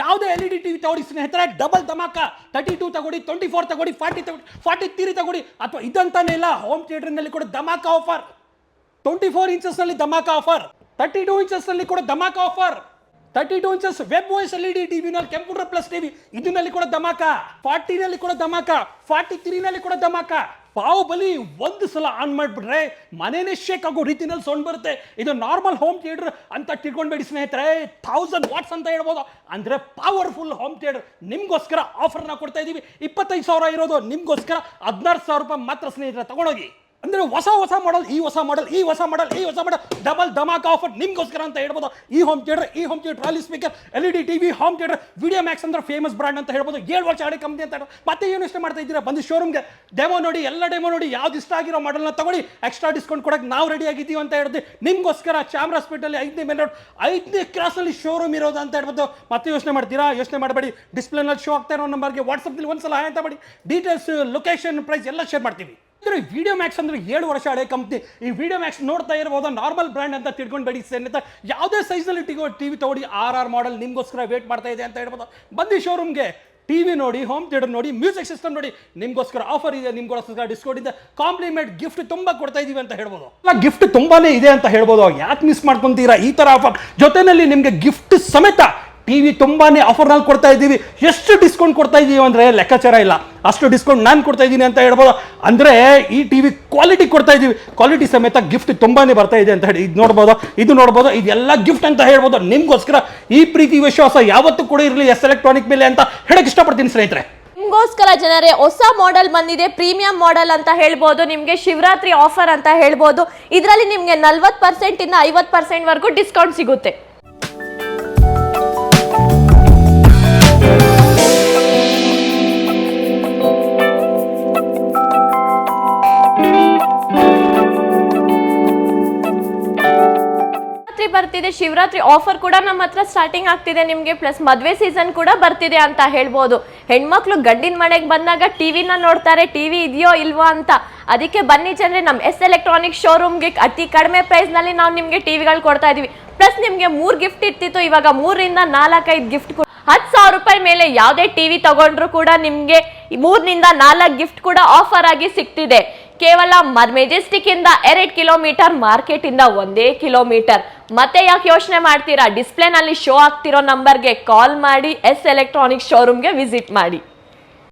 ಯಾವುದೇ LED TV ತಗೊಳ್ಳಿ ಸ್ನೇಹಿತರೆ, ಡಬಲ್ ಧಮಾಕ. 32 ತಗೊಳ್ಳಿ, 24 ತಗೊಳ್ಳಿ, 40 ತಗೊಳ್ಳಿ, 43 ತಗೊಳ್ಳಿ, ಅಥವಾ ಇದಂತಾನೆ ಇಲ್ಲ, ಹೋಮ್ ಥಿಯೇಟರ್ ನಲ್ಲಿ ಕೂಡ ಧಮಾಕ ಆಫರ್. 24 ಇಂಚಸ್ ನಲ್ಲಿ ಧಮಾಕ ಆಫರ್, 32 ಇಂಚಸ್ ನಲ್ಲಿ ಕೂಡ dhamaka offer, 32 inches web voice LED TV ನಲ್ಲಿ ಕಂಪ್ಯೂಟರ್ ಪ್ಲಸ್ ಟಿವಿ ಇದರಲ್ಲಿ ಕೂಡ ಧಮಾಕ, 40 ನಲ್ಲಿ ಕೂಡ ಧಮಾಕ, 43 ನಲ್ಲಿ ಕೂಡ ಧಮಾಕ. ಬಾಹುಬಲಿ ಒಂದು ಸಲ ಆನ್ ಮಾಡಿಬಿಟ್ರೆ ಮನೇನೆ ಶೇಕ್ ಆಗೋ ರೀತಿನಲ್ಲಿ ಸೌಂಡ್ ಬರುತ್ತೆ. ಇದು ನಾರ್ಮಲ್ ಹೋಮ್ ಥಿಯೇಟರ್ ಅಂತ ತಿಳ್ಕೊಂಡ್ಬೇಡಿ ಸ್ನೇಹಿತರೆ, 1000 ವಾಟ್ಸ್ ಅಂತ ಹೇಳ್ಬೋದು. ಅಂದ್ರೆ ಪವರ್ಫುಲ್ ಹೋಮ್ ಥಿಯೇಟರ್ ನಿಮ್ಗೋಸ್ಕರ ಆಫರ್ನ ಕೊಡ್ತಾ ಇದೀವಿ. 25,000 ಇರೋದು ನಿಮ್ಗೋಸ್ಕರ 16,000 ರೂಪಾಯಿ ಮಾತ್ರ ಸ್ನೇಹಿತರೆ, ತಗೊಂಡೋಗಿ. ಅಂದ್ರೆ ಹೊಸ ಮಾಡಲ್, ಈ ಹೊಸ ಮಾಡಲ್ ಡಬಲ್ ಧಮಾಕ ಆಫರ್ ನಿಮ್ಗೋಸ್ಕರ ಅಂತ ಹೇಳ್ಬೋದು. ಈ ಹೋಮ್ ಥಿಯೇಟರ್ ಅಲ್ಲಿ speaker, LED TV, home theatre, video Max ಅಂದ್ರೆ ಫೇಮಸ್ ಬ್ರಾಂಡ್ ಅಂತ ಹೇಳ್ಬೋದು. 7 ವರ್ಷ ಹಳೆ ಕಂಪ್ನಿ ಅಂತ ಮತ್ತೆ ಏನು ಇಷ್ಟ ಮಾಡ್ತಾ ಇದ್ದೀರಾ? ಬಂದು ಶೋರೂಮ್ಗೆ ಡೆಮೋ ನೋಡಿ, ಎಲ್ಲ ಡೆಮೋ ನೋಡಿ, ಯಾವ್ದು ಇಷ್ಟ ಆಗಿರೋ ಮಾಡಲ್ನ ತಗೊಳ್ಳಿ. ಎಕ್ಸ್ಟ್ರಾ ಡಿಸ್ಕೌಂಟ್ ಕೊಡಕ್ಕೆ ನಾವು ರೆಡಿ ಆಗಿದ್ದೀವಿ ಅಂತ ಹೇಳಿದ್ವಿ ನಿಮ್ಗೋಸ್ಕರ. ಚಾಮರಾಜಪೇಟೆಯಲ್ಲಿ 5ನೇ ಮೇನ್ ರೋಡ್ 5ನೇ ಕ್ರಾಸ್ ಅಲ್ಲಿ ಶೋರೂಮ್ ಇರೋದು ಅಂತ ಹೇಳ್ಬೋದು. ಮತ್ತೆ ಯೋಚನೆ ಮಾಡ್ತೀರಾ? ಯೋಚನೆ ಮಾಡಬೇಡಿ. ಡಿಸ್ಪ್ಲೇನಲ್ಲಿ ಶೋ ಆಗ್ತಾ ಇರೋ ನಂಬರ್ಗೆ ವಾಟ್ಸಪ್ನಲ್ಲಿ ಒಂದ್ಸಲ ಹಾಯ್ ಅಂತ ಮಾಡಿ. ಡೀಟೇಲ್ಸ್, ಲೊಕೇಶನ್, ಪ್ರೈಸ್ ಎಲ್ಲ ಶೇರ್ ಮಾಡ್ತೀವಿ. ವಿಡಿಯೋ ಮ್ಯಾಕ್ಸ್ ಅಂದ್ರೆ 7 ವರ್ಷ ಹಳೆ ಕಂಪ್ನಿ. ಈ ವಿಡಿಯೋ ಮ್ಯಾಕ್ಸ್ ನೋಡ್ತಾ ಇರಬಹುದು, ನಾರ್ಮಲ್ ಬ್ರ್ಯಾಂಡ್ ಅಂತ ತಿಳ್ಕೊಂಡ್ಬೇಡಿ ಸ್ನೇಹಿತರೆ. ಯಾವುದೇ ಸೈಜಲ್ಲಿ ಟಿವಿ ತಗೊಳ್ಳಿ, RR ಮಾಡೆಲ್ ನಿಮ್ಗೋಸ್ಕರ ವೇಟ್ ಮಾಡ್ತಾ ಇದೆ ಅಂತ ಹೇಳ್ಬೋದು. ಬಂದು ಶೋರೂಮ್ಗೆ ಟಿವಿ ನೋಡಿ, ಹೋಮ್ ಥಿಯೇಟರ್ ನೋಡಿ, ಮ್ಯೂಸಿಕ್ ಸಿಸ್ಟಮ್ ನೋಡಿ, ನಿಮ್ಗೋಸ್ಕರ ಆಫರ್ ಇದೆ, ನಿಮ್ಗೋಸ್ಕರ ಡಿಸ್ಕೌಂಟ್ ಇದೆ, ಕಾಂಪ್ಲಿಮೆಂಟ್ ಗಿಫ್ಟ್ ತುಂಬಾ ಕೊಡ್ತಾ ಇದೀವಿ ಅಂತ ಹೇಳ್ಬೋದು. ಗಿಫ್ಟ್ ತುಂಬಾನೇ ಇದೆ ಅಂತ ಹೇಳ್ಬೋದು. ಯಾಕೆ ಮಿಸ್ ಮಾಡ್ಕೊಂತೀರಾ ಈ ತರ ಆಫರ್? ಜೊತೆನಲ್ಲಿ ನಿಮ್ಗೆ ಗಿಫ್ಟ್ ಸಮೇತ ಟಿವಿ ತುಂಬಾನೇ ಆಫರ್ ನಲ್ಲಿ ಕೊಡ್ತಾ ಇದ್ದೀವಿ. ಎಷ್ಟು ಡಿಸ್ಕೌಂಟ್ ಕೊಡ್ತಾ ಇದೀವಿ ಅಂದ್ರೆ ಲೆಕ್ಕಾಚಾರ ಇಲ್ಲ. ಅಷ್ಟು ಡಿಸ್ಕೌಂಟ್ ನಾನು ಕೊಡ್ತಾ ಇದ್ದೀನಿ ಅಂತ ಹೇಳ್ಬೋದು. ಅಂದ್ರೆ ಈ ಟಿವಿ ಕ್ವಾಲಿಟಿ ಕೊಡ್ತಾ ಇದೀವಿ, ಕ್ವಾಲಿಟಿ ಸಮೇತ ಗಿಫ್ಟ್ ತುಂಬಾನೇ ಬರ್ತಾ ಇದೆ ಅಂತ ಹೇಳಿ. ಇದು ನೋಡ್ಬೋದು, ಇದೆಲ್ಲ ಗಿಫ್ಟ್ ಅಂತ ಹೇಳ್ಬೋದು ನಿಮ್ಗೋಸ್ಕರ. ಈ ಪ್ರೀತಿ ವಿಶ್ವಾಸ ಯಾವತ್ತೂ ಕೂಡ ಇರಲಿ ಎಸ್ ಎಲೆಕ್ಟ್ರಾನಿಕ್ ಮೇಲೆ ಅಂತ ಹೇಳಕ್ ಇಷ್ಟಪಡ್ತೀನಿ ಸ್ನೇಹಿತರೆ. ನಿಮ್ಗೋಸ್ಕರ ಜನರೇ ಹೊಸ ಮಾಡೆಲ್ ಬಂದಿದೆ, ಪ್ರೀಮಿಯಂ ಮಾಡೆಲ್ ಅಂತ ಹೇಳ್ಬೋದು. ನಿಮ್ಗೆ ಶಿವರಾತ್ರಿ ಆಫರ್ ಅಂತ ಹೇಳ್ಬೋದು. ಇದರಲ್ಲಿ ನಿಮ್ಗೆ 40% ಇಂದ 50% ವರೆಗೂ ಡಿಸ್ಕೌಂಟ್ ಸಿಗುತ್ತೆ. ಬರ್ತಿದೆ ಶಿವರಾತ್ರಿ ಆಫರ್ ಕೂಡ ನಮ್ಮ ಹತ್ರ ಸ್ಟಾರ್ಟಿಂಗ್ ಆಗ್ತಿದೆ ನಿಮ್ಗೆ. ಪ್ಲಸ್ ಮದ್ವೆ ಸೀಸನ್ ಕೂಡ ಬರ್ತಿದೆ ಅಂತ ಹೇಳ್ಬೋದು. ಹೆಣ್ಮಕ್ಳು ಗಂಡಿನ ಮನೆಗೆ ಬಂದಾಗ ಟಿವಿನ ನೋಡ್ತಾರೆ, ಟಿವಿ ಇದೆಯೋ ಇಲ್ವೋ ಅಂತ. ಅದಕ್ಕೆ ಬನ್ನಿ ಜನರೇ, ನಮ್ಮ ಎಸ್ ಎಲೆಕ್ಟ್ರಾನಿಕ್ ಶೋರೂಮ್ಗೆ ಅತಿ ಕಡಿಮೆ ಪ್ರೈಸ್ ನಲ್ಲಿ ನಾವು ನಿಮ್ಗೆ ಟಿವಿಗಳು ಕೊಡ್ತಾ ಇದೀವಿ. ಪ್ಲಸ್ ನಿಮ್ಗೆ 3 ಗಿಫ್ಟ್ ಇರ್ತಿತ್ತು, ಇವಾಗ 3 ರಿಂದ 4-5 ಗಿಫ್ಟ್. 10,000 ರೂಪಾಯಿ ಮೇಲೆ ಯಾವುದೇ ಟಿವಿ ತಗೊಂಡ್ರು ಕೂಡ ನಿಮ್ಗೆ 3 ನಿಂದ 4 ಗಿಫ್ಟ್ ಕೂಡ ಆಫರ್ ಆಗಿ ಸಿಗ್ತಿದೆ. ಕೇವಲ ಮೆಜೆಸ್ಟಿಕ್ ಇಂದ 2 ಕಿಲೋಮೀಟರ್, ಮಾರ್ಕೆಟ್ ಇಂದ 1 ಕಿಲೋಮೀಟರ್. ಮತ್ತೆ ಯಾಕೆ ಯೋಚನೆ ಮಾಡ್ತೀರಾ? ಡಿಸ್ಪ್ಲೇ ನಲ್ಲಿ ಶೋ ಆಗ್ತಿರೋ ನಂಬರ್ಗೆ ಕಾಲ್ ಮಾಡಿ ಎಸ್ ಎಲೆಕ್ಟ್ರಾನಿಕ್ ಶೋರೂಮ್ಗೆ ವಿಸಿಟ್ ಮಾಡಿ.